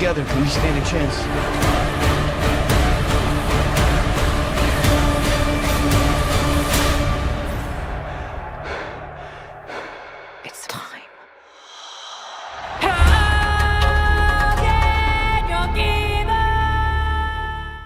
together, we stand a chance. It's time.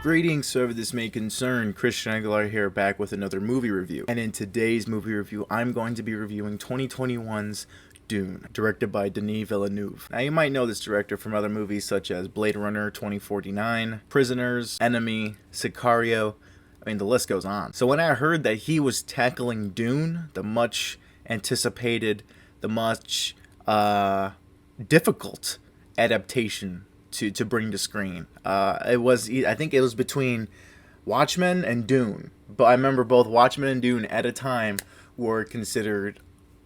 Greetings, so this may concern. Christian Aguilar here, back with another movie review. And in today's movie review, I'm going to be reviewing 2021's Dune, directed by Denis Villeneuve. Now, you might know this director from other movies such as Blade Runner 2049, Prisoners, Enemy, Sicario. I mean, the list goes on. So when I heard that he was tackling Dune, the much anticipated, the much difficult adaptation to bring to screen, I think it was between Watchmen and Dune. But I remember both Watchmen and Dune at a time were considered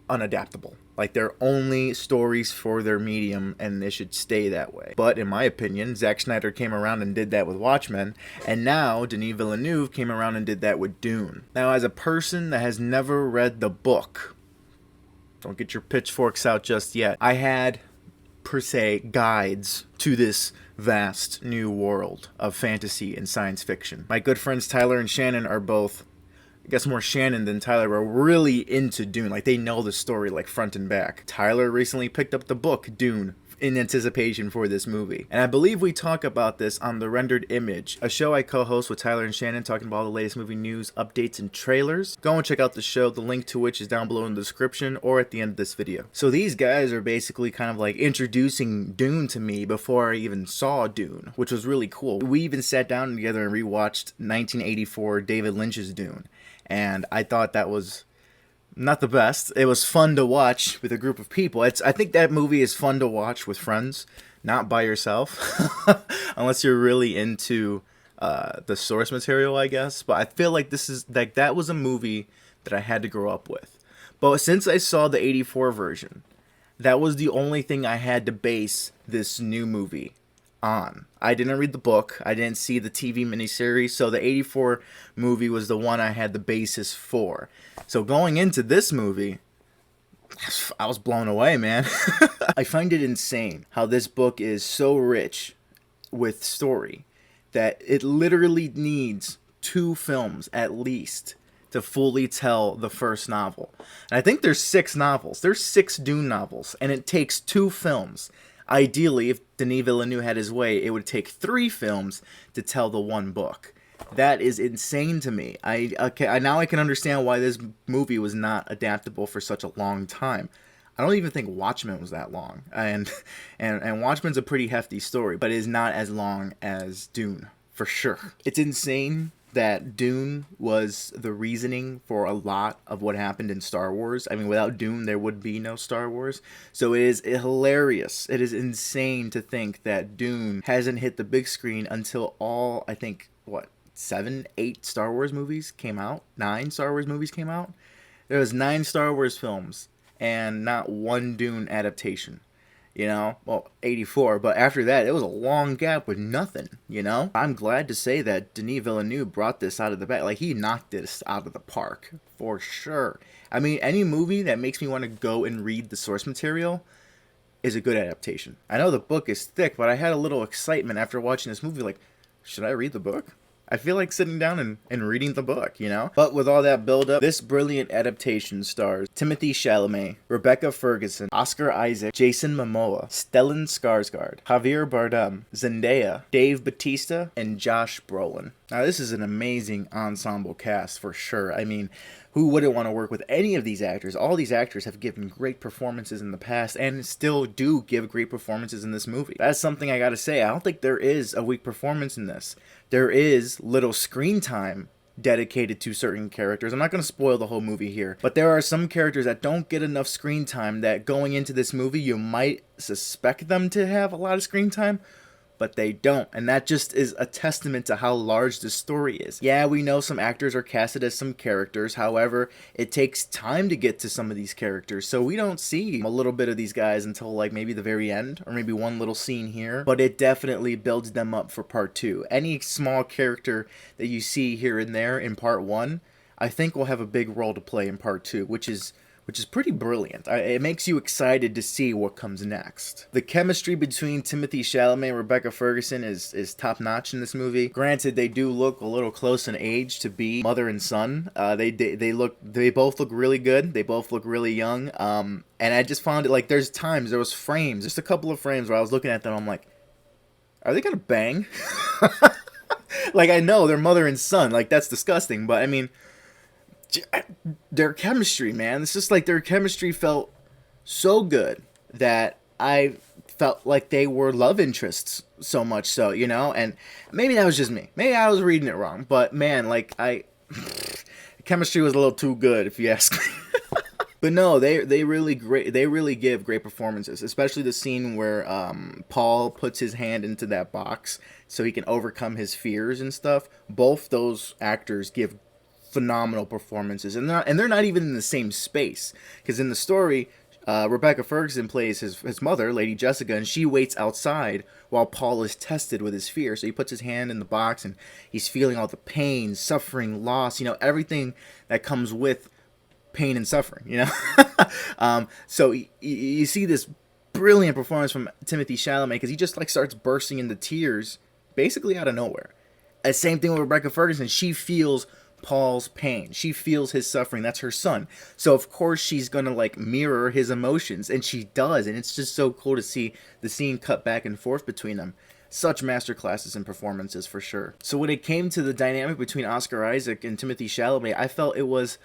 unadaptable. Like, they're only stories for their medium, and they should stay that way. But in my opinion, Zack Snyder came around and did that with Watchmen, and now Denis Villeneuve came around and did that with Dune. Now, as a person that has never read the book, don't get your pitchforks out just yet, I had, per se, guides to this vast new world of fantasy and science fiction. My good friends Tyler and Shannon are both, I guess more Shannon than Tyler, are really into Dune. Like, they know the story like front and back. Tyler recently picked up the book Dune in anticipation for this movie. And I believe we talk about this on The Rendered Image, a show I co-host with Tyler and Shannon, talking about all the latest movie news, updates, and trailers. Go and check out the show, the link to which is down below in the description or at the end of this video. So these guys are basically kind of like introducing Dune to me before I even saw Dune, which was really cool. We even sat down together and rewatched 1984 David Lynch's Dune. And I thought that was not the best. It was fun to watch with a group of people. I think that movie is fun to watch with friends, not by yourself, unless you're really into the source material, I guess. But I feel like that was a movie that I had to grow up with. But since I saw the 84 version, that was the only thing I had to base this new movie on. I didn't read the book. I didn't see the TV miniseries, so the 84 movie was the one I had the basis for. So going into this movie, I was blown away, man. I find it insane how this book is so rich with story that it literally needs 2 films at least to fully tell the first novel. And I think there's 6 novels. There's 6 Dune novels, and it takes 2 films. Ideally, if Denis Villeneuve had his way, it would take 3 films to tell the one book. That is insane to me. Now I can understand why this movie was not adaptable for such a long time. I don't even think Watchmen was that long, and Watchmen's a pretty hefty story, but it is not as long as Dune, for sure. It's insane that Dune was the reasoning for a lot of what happened in Star Wars. I mean, without Dune, there would be no Star Wars. So it is hilarious. It is insane to think that Dune hasn't hit the big screen until all, I think, 7, 8 Star Wars movies came out? 9 Star Wars movies came out? There was 9 Star Wars films and not one Dune adaptation. You know, well, 84, but after that, it was a long gap with nothing, you know? I'm glad to say that Denis Villeneuve brought this out of the bag. Like, he knocked this out of the park, for sure. I mean, any movie that makes me want to go and read the source material is a good adaptation. I know the book is thick, but I had a little excitement after watching this movie, like, should I read the book? I feel like sitting down and reading the book, you know? But with all that build-up, this brilliant adaptation stars Timothée Chalamet, Rebecca Ferguson, Oscar Isaac, Jason Momoa, Stellan Skarsgård, Javier Bardem, Zendaya, Dave Bautista, and Josh Brolin. Now, this is an amazing ensemble cast for sure. I mean, who wouldn't want to work with any of these actors? All these actors have given great performances in the past and still do give great performances in this movie. That's something I gotta say. I don't think there is a weak performance in this. There is little screen time dedicated to certain characters. I'm not going to spoil the whole movie here, but there are some characters that don't get enough screen time that going into this movie, you might suspect them to have a lot of screen time, but they don't. And that just is a testament to how large the story is. Yeah, we know some actors are casted as some characters. However, it takes time to get to some of these characters. So we don't see a little bit of these guys until like maybe the very end, or maybe one little scene here. But it definitely builds them up for part 2. Any small character that you see here and there in part 1, I think will have a big role to play in part 2, which is which is pretty brilliant. It makes you excited to see what comes next. The chemistry between Timothée Chalamet and Rebecca Ferguson is top notch in this movie. Granted, they do look a little close in age to be mother and son. They both look really good. They both look really young. And I just found it like there was frames, just a couple of frames where I was looking at them. I'm like, are they gonna bang? Like, I know they're mother and son. Like, that's disgusting, but I mean, their chemistry, man. It's just like their chemistry felt so good that I felt like they were love interests so much so, you know? And maybe that was just me. Maybe I was reading it wrong. But, man, like, chemistry was a little too good, if you ask me. But no, they really give great performances, especially the scene where Paul puts his hand into that box so he can overcome his fears and stuff. Both those actors give phenomenal performances, and they're not even in the same space, because in the story, Rebecca Ferguson plays his mother, Lady Jessica, and she waits outside while Paul is tested with his fear. So he puts his hand in the box and he's feeling all the pain, suffering, loss, you know, everything that comes with pain and suffering, you know. So you see this brilliant performance from Timothée Chalamet, because he just like starts bursting into tears basically out of nowhere. And same thing with Rebecca Ferguson. She feels Paul's pain. She feels his suffering. That's her son. So of course she's gonna like mirror his emotions, and she does. And it's just so cool to see the scene cut back and forth between them. Such masterclasses in performances for sure. So when it came to the dynamic between Oscar Isaac and Timothée Chalamet, I felt it was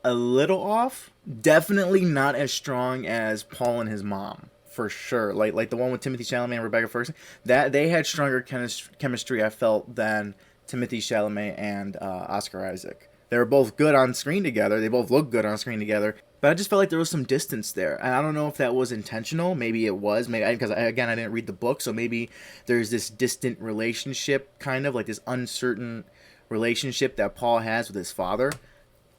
a little off. Definitely not as strong as Paul and his mom, for sure. Like the one with Timothée Chalamet and Rebecca Ferguson. That they had stronger chemistry, I felt, than Timothée Chalamet and Oscar Isaac. They were both good on screen together. They both looked good on screen together. But I just felt like there was some distance there. And I don't know if that was intentional. Maybe it was. Maybe because, again, I didn't read the book. So maybe there's this distant relationship, kind of like this uncertain relationship that Paul has with his father.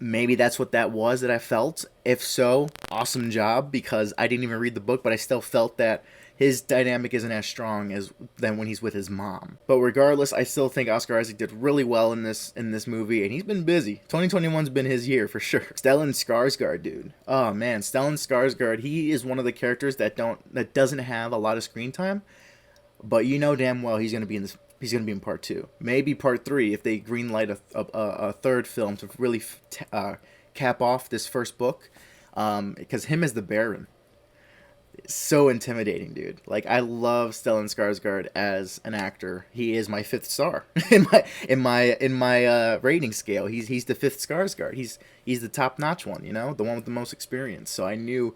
Maybe that's what that was that I felt. If so, awesome job, because I didn't even read the book, but I still felt that his dynamic isn't as strong as than when he's with his mom. But regardless, I still think Oscar Isaac did really well in this movie, and he's been busy. 2021's been his year for sure. Stellan Skarsgård, dude. Oh man, Stellan Skarsgård. He is one of the characters that doesn't have a lot of screen time, but you know damn well he's gonna be in this. He's going to be in part 2. Maybe part 3 if they greenlight a third film to really cap off this first book. Because him as the Baron, so intimidating, dude. Like, I love Stellan Skarsgård as an actor. He is my 5th star in my rating scale. He's the 5th Skarsgård. He's the top notch one, you know, the one with the most experience. So I knew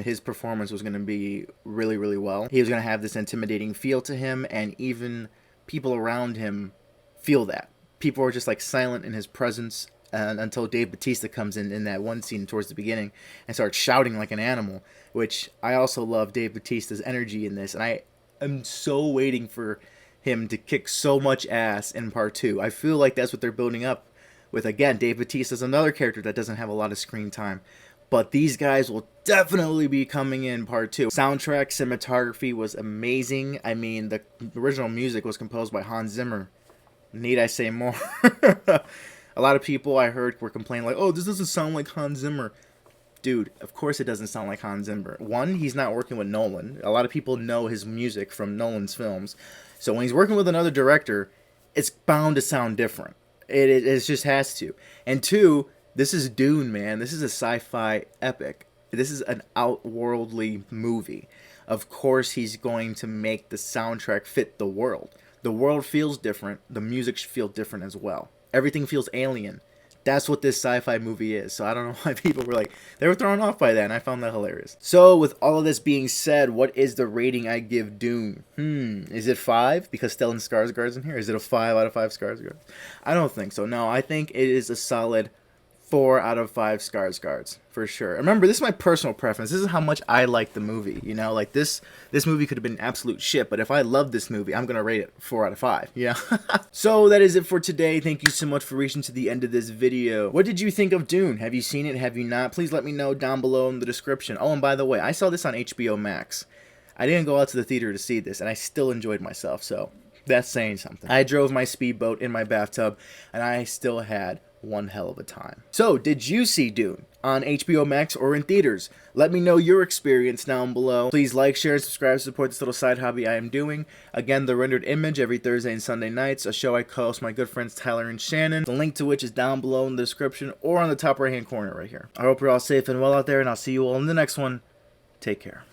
his performance was going to be really, really well. He was going to have this intimidating feel to him, and even people around him feel that. People are just like silent in his presence until Dave Bautista comes in that one scene towards the beginning and starts shouting like an animal, which I also love Dave Bautista's energy in this, and I am so waiting for him to kick so much ass in part 2. I feel like that's what they're building up with. Again, Dave Bautista's another character that doesn't have a lot of screen time, but these guys will definitely be coming in part 2. Soundtrack, cinematography was amazing. I mean, the original music was composed by Hans Zimmer. Need I say more? A lot of people I heard were complaining like, oh, this doesn't sound like Hans Zimmer. Dude, of course it doesn't sound like Hans Zimmer. One, he's not working with Nolan. A lot of people know his music from Nolan's films. So when he's working with another director, it's bound to sound different. It just has to. And two, this is Dune, man. This is a sci-fi epic. This is an outworldly movie. Of course, he's going to make the soundtrack fit the world. The world feels different. The music should feel different as well. Everything feels alien. That's what this sci-fi movie is. So I don't know why people were like, they were thrown off by that, and I found that hilarious. So with all of this being said, what is the rating I give Dune? Is it 5? Because Stellan Skarsgård's in here? Is it a 5 out of 5 Skarsgårds? I don't think so. No, I think it is a solid 4 out of 5 Skarsgårds, for sure. Remember, this is my personal preference. This is how much I like the movie, you know? Like, this movie could have been absolute shit, but if I love this movie, I'm gonna rate it 4 out of 5, yeah? So, that is it for today. Thank you so much for reaching to the end of this video. What did you think of Dune? Have you seen it? Have you not? Please let me know down below in the description. Oh, and by the way, I saw this on HBO Max. I didn't go out to the theater to see this, and I still enjoyed myself, so That's saying something. I drove my speedboat in my bathtub, and I still had one hell of a time. So, did you see Dune on HBO Max or in theaters? Let me know your experience down below. Please like, share, and subscribe to support this little side hobby I am doing. Again, The Rendered Image every Thursday and Sunday nights, a show I co-host my good friends Tyler and Shannon, the link to which is down below in the description or on the top right hand corner right here. I hope you're all safe and well out there, and I'll see you all in the next one. Take care.